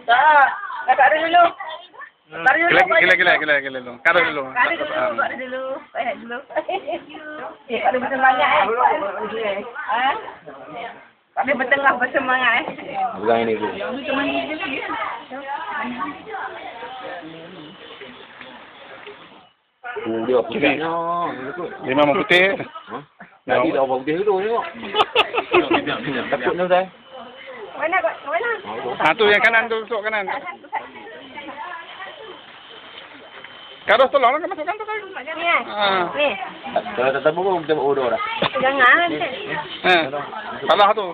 Tak. Kakak ada dulu. Gila dulu. Kado dulu. Kado dulu. Dulu. Kado bersemangat Kado bertengah bersemangat Pegang ini dulu. Dia putihnya. 5 mau putih. Nanti dah apa putih dulu tengok. Takutnya saya. Mana? Tu yang kanan tu, tusuk kanan. Kado tolong lah masukkan tu kan. Ni. Kalau tetap pun kita odor dah. Jangan. Salah tu.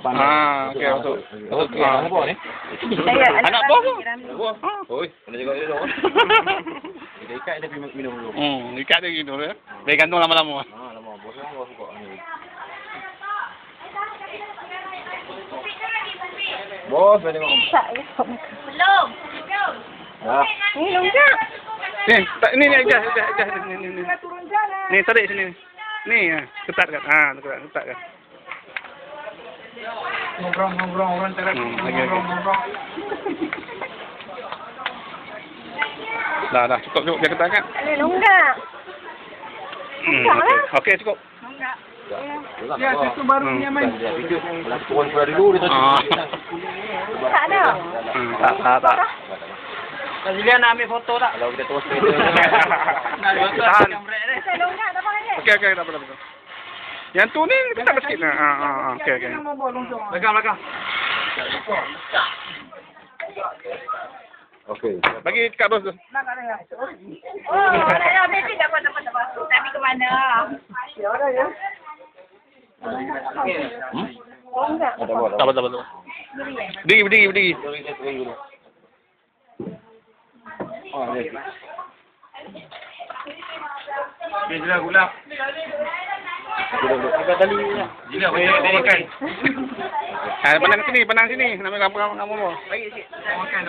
Panas. Okey masuk. Apa ni? Anak buah tu. Oi, kena jaga dia dong. Kita ikat dia minum dulu. Ikat dia gitu ya. Biar gantung lama-lama. Lama bos orang suka ni. Bos, saya tengok. Belum. Ni loncat. Ni aja ni. Turun jalan. Ni tarik sini. Ni ketat kan. Ketat kan. Ngobrol orang cakap. Ngobrol. Dah cukup dia ketat kan. Ni loncat. Okey cukup. Loncat. Ya, itu baru dia main. Lakukan sudah dulu dia tadi. Tak ada. Tak. Kalian nak ambil foto tak? Kalau kita terus Tahan. Saya loncat tak pakai. Okey tak apa. Yang tu ni kita tak sikit. Okey. Belakang. okey. Bagi kat bos tu. Oh, dah habis tak apa. Tapi ke mana? Ya dah ya. Loncat. Tak apa. Berdiri. Oh, ni. Bila gula. Kita tali. Gila boleh ikan. Pandang sini. Nama kamu. Bagi sikit. Makan.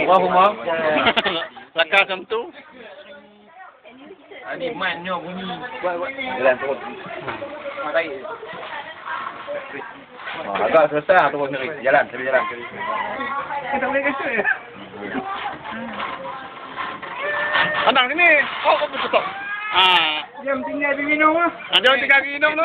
Rumah. Lakar macam tu. Ini mannya bunyi. Jalan terus. Agak selesai terus ni. Jalan. Kita boleh kasih. Pandang sini. Oh, betul. Jam tinggal minum ah. Jam tinggal minum tu.